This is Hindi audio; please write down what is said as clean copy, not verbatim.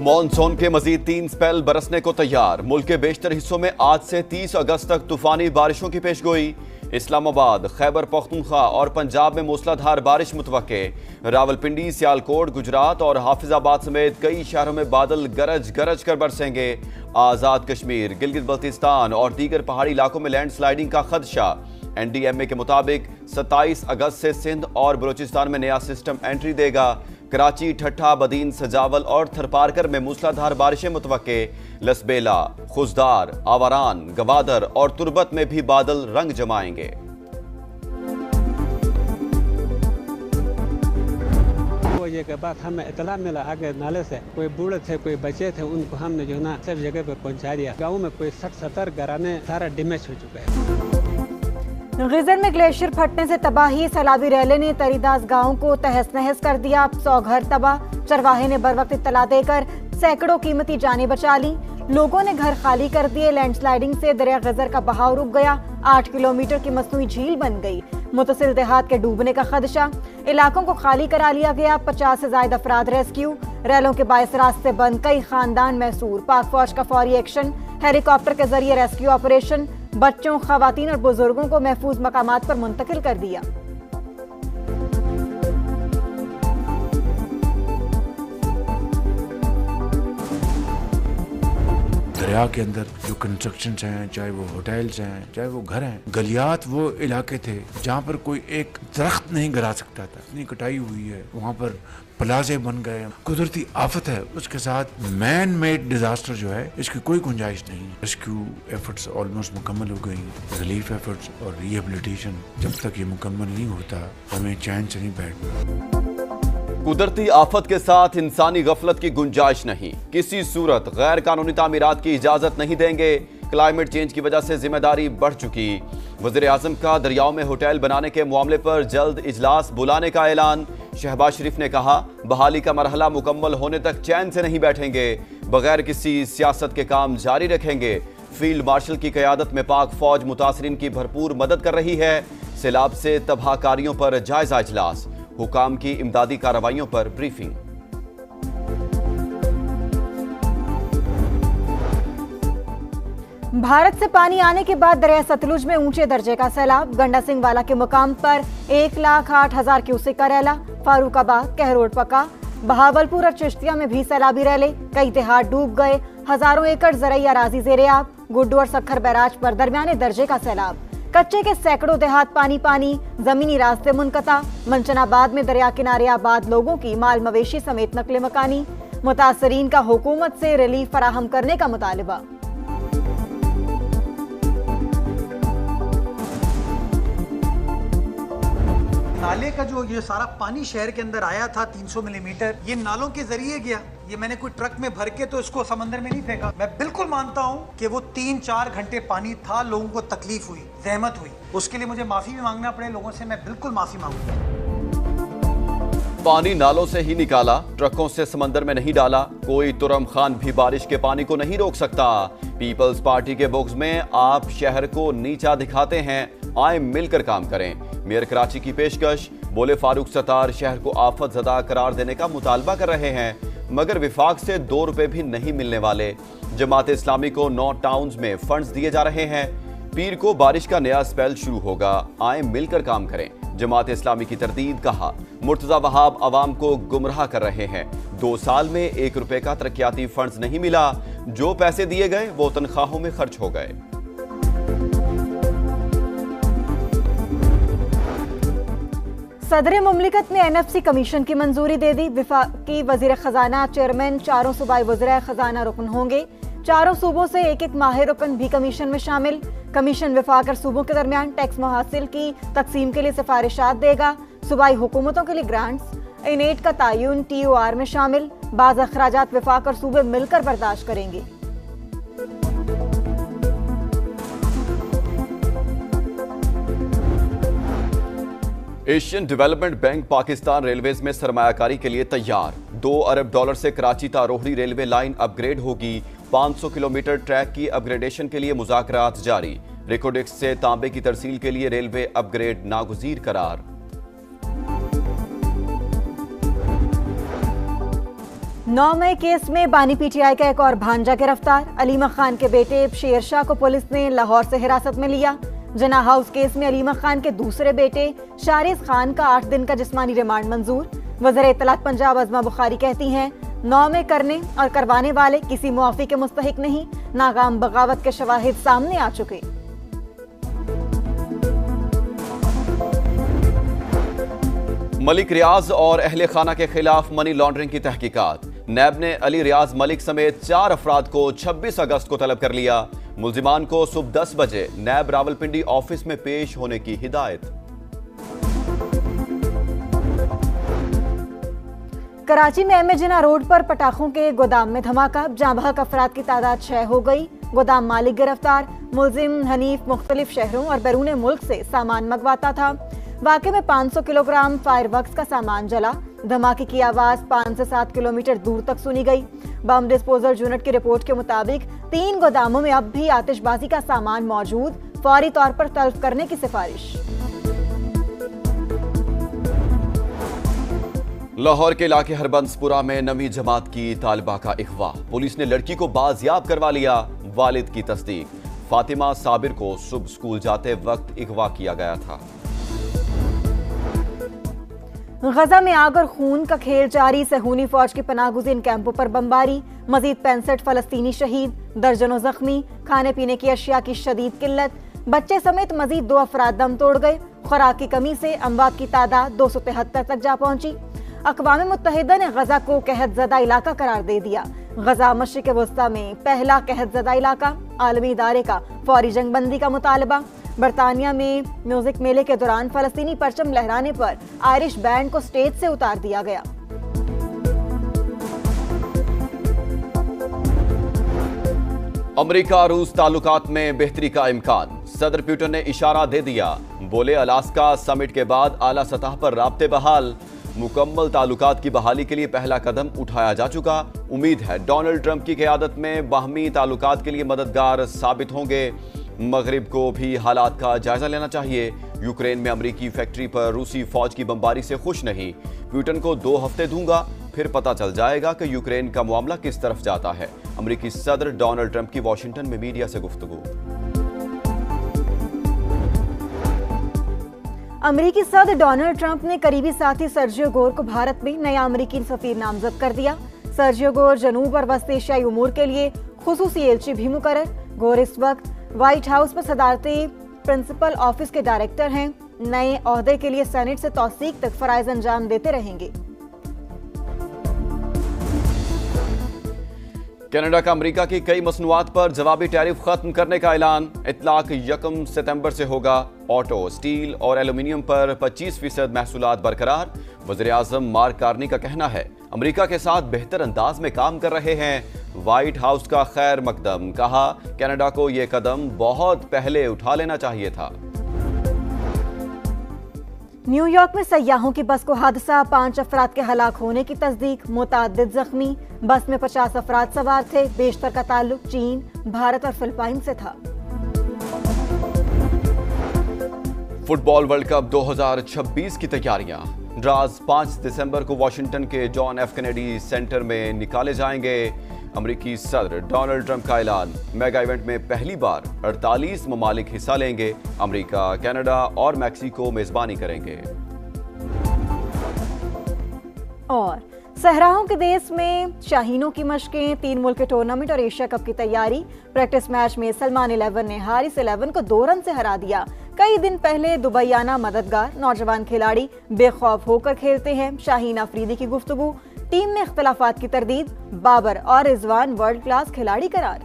मॉनसून के मजीद 3 स्पेल बरसने को तैयार। मुल्क के बेशतर हिस्सों में आज से 30 अगस्त तक तूफानी बारिशों की पेशगोई। इस्लामाबाद, खैबर पख्तूनख्वा और पंजाब में मूसलाधार बारिश मुतवक्के। रावलपिंडी, सियालकोट, गुजरात और हाफिजाबाद समेत कई शहरों में बादल गरज गरज कर बरसेंगे। आज़ाद कश्मीर, गिलगित बल्तिस्तान और दीगर पहाड़ी इलाकों में लैंडस्लाइडिंग का खदशा। NDMA के मुताबिक 27 अगस्त से सिंध और बलूचिस्तान में नया सिस्टम एंट्री देगा। कराची, ठट्ठा, बदीन, सजावल और थरपारकर में मूसलाधार बारिशें मुतवक्के। लसबेला, खुजदार, आवारान, गवादर और तुरबत में भी बादल रंग जमाएंगे। ये के बाद हमें इतला मिला आगे नाले से कोई बूढ़े थे, कोई बच्चे थे, उनको हमने जो ना सब जगह पे पहुंचा दिया। गाँव में कोई 60-70 घराने सारा डैमेज हो चुका है। गिजर में ग्लेशियर फटने से तबाही। सैलाबी रैले ने तरीदास गांव को तहस नहस कर दिया। 100 घर तबाह। चरवाहे ने बर वक्त इत्तला देकर सैकड़ों कीमती जानें बचा ली। लोगों ने घर खाली कर दिए। लैंडस्लाइडिंग से दरिया गिजर का बहाव रुक गया। 8 किलोमीटर की मसनूई झील बन गई। मुतसिल देहात के डूबने का खदशा। इलाकों को खाली करा लिया गया। 50 से ज्यादा अफराद रेस्क्यू। रैलों के बायस रास्ते बंद, कई खानदान महसूर। पाक फौज का फौरी एक्शन। हेलीकॉप्टर के जरिए रेस्क्यू ऑपरेशन। बच्चों, खवातीन और बुजुर्गों को महफूज मकामात पर मुंतकिल कर दिया। दरिया के अंदर जो कंस्ट्रक्शन हैं, चाहे वो होटल्स हैं, चाहे वो घर हैं, गलियात वो इलाके थे जहाँ पर कोई एक दरख्त नहीं गिरा सकता था। इतनी कटाई हुई है, वहाँ पर प्लाजे बन गए। कुदरती आफत है, उसके साथ मैन मेड डिजास्टर जो है, इसकी कोई गुंजाइश नहीं। रेस्क्यू एफर्ट्स ऑलमोस्ट मुकम्मल हो गई। रिलीफ एफर्ट्स और रिहेबिलिटेशन, जब तक ये मुकम्मल नहीं होता हमें चैन से नहीं बैठना। कुदरती आफत के साथ इंसानी गफलत की गुंजाइश नहीं। किसी सूरत गैर कानूनी तामीरात की इजाजत नहीं देंगे। क्लाइमेट चेंज की वजह से जिम्मेदारी बढ़ चुकी। वज़ीर आज़म का दरियाओं में होटल बनाने के मामले पर जल्द इजलास बुलाने का ऐलान। शहबाज शरीफ ने कहा, बहाली का मरहला मुकम्मल होने तक चैन से नहीं बैठेंगे, बगैर किसी सियासत के काम जारी रखेंगे। फील्ड मार्शल की क़यादत में पाक फौज मुतासरीन की भरपूर मदद कर रही है। सैलाब से तबाहकारियों पर जायजा इजलास। हुकाम की इमदादी कार्रवाइयों पर ब्रीफिंग। भारत से पानी आने के बाद दरिया सतलुज में ऊंचे दर्जे का सैलाब। गंडा सिंह वाला के मुकाम पर 1,08,000 क्यूसेक का रैला। फारूकाबाद, कहरोड पका, बहावलपुर और चिश्तिया में भी सैलाबी रैले। कई देहात डूब गए। हजारों एकड़ ज़रई अराजी ज़ेरे-आब। गुड्डू और सखर बैराज पर दरमियाने दर्जे का सैलाब। कच्चे के सैकड़ों देहात पानी पानी। जमीनी रास्ते मुनकता। मंचनाबाद में दरिया किनारे आबाद लोगों की माल मवेशी समेत नकले मकानी। मुतासरीन का हुकूमत से रिलीफ फराहम करने का मुतालिबा। नाले का जो ये सारा पानी शहर के अंदर आया था 300 मिलीमीटर, ये नालों के जरिए गया। ये मैंने कोई ट्रक में भर के तो इसको समंदर में नहीं फेंका। मैं बिल्कुल मानता हूँ कि वो 3-4 घंटे पानी था, लोगों को तकलीफ हुई, जहमत हुई। उसके लिए मुझे माफी भी मांगना पड़े लोगों से, मैं बिल्कुल माफी मांगूंगा। पानी नालों से ही निकाला, ट्रकों से समंदर में नहीं डाला। कोई तुरम खान भी बारिश के पानी को नहीं रोक सकता। पीपल्स पार्टी के बुक्स में आप शहर को नीचा दिखाते हैं, आए मिलकर काम करें। मेयर कराची की पेशकश। बोले फारूक सत्तार शहर को आफत ज़दा करार देने का मुतालबा कर रहे हैं, मगर विफाक से 2 रुपए भी नहीं मिलने वाले। जमात इस्लामी को 9 टाउन्स में फंड्स दिए जा रहे हैं। पीर को बारिश का नया स्पेल शुरू होगा, आए मिलकर काम करें। जमात इस्लामी की तरदीद। कहा, मुर्तजा वहाब अवाम को गुमराह कर रहे हैं। 2 साल में 1 रुपए का तरक्याती फंड्स नहीं मिला। जो पैसे दिए गए वो तनख्वाहों में खर्च हो गए। सदर मुमलिकत ने NFC कमीशन की मंजूरी दे दी। वफाकी वजीर खजाना चेयरमैन 4 सूबाई वज़ीर खजाना रुकन होंगे। 4 सूबों से एक माहिर रुकन भी कमीशन में शामिल। कमीशन वफाक और सूबों के दरमियान टैक्स मुहासिल की तकसीम के लिए सिफारिशात देगा। सूबाई हुकूमतों के लिए ग्रांट्स। इनेट का तायुन TOR में शामिल। बाज़ अखराजात वफाक और सूबे मिलकर बर्दाश्त करेंगे। Asian development bank Pakistan railways में सरमायाकारी के लिए तैयार। $2 अरब से कराची ता रोहड़ी रेलवे लाइन अपग्रेड होगी। 500 किलोमीटर ट्रैक की अपग्रेडेशन के लिए मुज़ाकरात जारी। रिकोडेक्स से तांबे की तरसील के लिए रेलवे अपग्रेड नागुज़ीर करार। 9 मई केस में बानी पीटीआई का एक और भांजा गिरफ्तार। अलीमा खान के बेटे शेरशाह को पुलिस ने लाहौर से हिरासत में लिया। जना हाउस केस में अलीमा खान के दूसरे बेटे शारिस खान का 8 दिन का जिस्मानी रिमांड मंजूर। वज़ीर इत्तलात पंजाब अज़मा बुखारी कहती हैं, 9 में करने और करवाने वाले किसी मुआफ़ी के मुस्तहिक नहीं। नाकाम बगावत के शवाहिद सामने आ चुके। मलिक रियाज और अहले खाना के खिलाफ मनी लॉन्ड्रिंग की तहकीकात। नैब ने अली रियाज मलिक समेत 4 अफराद को 26 अगस्त को तलब कर लिया। मुल्जिमान को सुबह 10 बजे नैब रावलपिंडी ऑफिस में पेश होने की हिदायत। कराची में एम जिना रोड पर पटाखों के गोदाम में धमाका। जाँ बहक अफराद की तादाद 6 हो गई। गोदाम मालिक गिरफ्तार। मुल्जिम हनीफ मुख्तलिफ शहरों और बैरून मुल्क से सामान मंगवाता था। वाक़े में 500 किलोग्राम फायरवर्क्स का सामान जला। धमाके की आवाज 5 से 7 किलोमीटर दूर तक सुनी गई। बम डिस्पोजल यूनिट की रिपोर्ट के मुताबिक 3 गोदामों में अब भी आतिशबाजी का सामान मौजूद। फौरी तौर पर तल्फ करने की सिफारिश। लाहौर के इलाके हरबंसपुरा में नवी जमात की तालिबा का इख्वा। पुलिस ने लड़की को बाजियाब करवा लिया। वालिद की तस्दीक। फातिमा साबिर को सुबह स्कूल जाते वक्त इख्वा किया गया था। गजा में आग और खून का खेल जारी। सहूनी फौज की पनाहगुज़ीन कैंपों पर बमबारी। मजीद 65 फलस्तीनी शहीद, दर्जनों जख्मी। खाने पीने की अशिया की शदीद किल्लत। बच्चे समेत मजीद 2 अफराद दम तोड़ गए। खुराक की कमी से अमवात की तादाद 273 तक जा पहुंची। अक़वाम मुत्तहिदा ने गजा को कहतज़दा इलाका करार दे दिया। गजा मशरिक़ वस्ता में पहला कहतज़दा इलाका। आलमी इदारे का फौरी जंगबंदी का मुतालबा। बरतानिया में म्यूजिक मेले के दौरान फलस्तीनी परचम लहराने पर आयरिश बैंड को स्टेज से उतार दिया गया। अमेरिका रूस ताल्लुकात में बेहतरी का इम्कान। सदर पुतिन ने इशारा दे दिया। बोले, अलास्का समिट के बाद आला सतह पर राब्ते बहाल। मुकम्मल ताल्लुकात की बहाली के लिए पहला कदम उठाया जा चुका। उम्मीद है डोनाल्ड ट्रंप की क़यादत में बाहमी ताल्लुकात के लिए मददगार साबित होंगे। मगरिब को भी हालात का जायजा लेना चाहिए। यूक्रेन में अमरीकी फैक्ट्री पर रूसी फौज की बमबारी से खुश नहीं। पुतिन को 2 हफ्ते दूंगा, फिर पता चल जाएगा कि यूक्रेन का मामला किस तरफ जाता है। अमरीकी सदर डोनाल्ड ट्रंप की वॉशिंगटन में मीडिया से गुफ्तगू। अमरीकी सदर डोनाल्ड ट्रंप ने करीबी साथी सर्जियो गोर को भारत में नया अमरीकी सफीर नामजद कर दिया। सर्जियो गोर जनूब और वस्त एशियाई उमूर के लिए खुसूसी एलची भी मुकर्रर। गोर इस वक्त व्हाइट हाउस में सदारती प्रिंसिपल ऑफिस के डायरेक्टर हैं। नए ओहदे के लिए सेनेट से तौसीक तक फराइज अंजाम देते रहेंगे। कनाडा का अमेरिका की कई मसनूआत पर जवाबी टैरिफ खत्म करने का ऐलान। इतलाक 1 सितंबर से होगा। ऑटो, स्टील और एल्यूमिनियम पर 25% महसूलात बरकरार। वज़ीर आज़म मार्क कार्नी का कहना है, अमेरिका के साथ बेहतर अंदाज में काम कर रहे हैं। व्हाइट हाउस का खैर मकदम। कहा, कनाडा को यह कदम बहुत पहले उठा लेना चाहिए था। न्यूयॉर्क में सयाहों की बस को हादसा। 5 अफराद के हलाक होने की तस्दीक। मुताद्दिद जख्मी। बस में 50 अफराद सवार थे। बेशतर का ताल्लुक चीन, भारत और फिलिपाइन से था। फुटबॉल वर्ल्ड कप 2026 की तैयारियां। ड्राज 5 दिसंबर को वाशिंगटन के जॉन एफ कैनेडी सेंटर में निकाले जाएंगे। अमेरिकी सदर डोनाल्ड ट्रंप का ऐलान। मेगा इवेंट में पहली बार 48 ममालिक हिस्सा लेंगे। अमेरिका, कनाडा और मैक्सिको मेजबानी करेंगे। और सहराओं के देश में शाहीनों की मशकें। 3 मुल्क के टूर्नामेंट और एशिया कप की तैयारी। प्रैक्टिस मैच में सलमान 11 ने हारिस 11 को 2 रन से हरा दिया। कई दिन पहले दुबई आना मददगार। नौजवान खिलाड़ी बेखौफ होकर खेलते हैं। शाहीन अफरीदी की गुफ्तगू। टीम में इख्तलाफात की तरदीद। बाबर और रिजवान वर्ल्ड क्लास खिलाड़ी करार।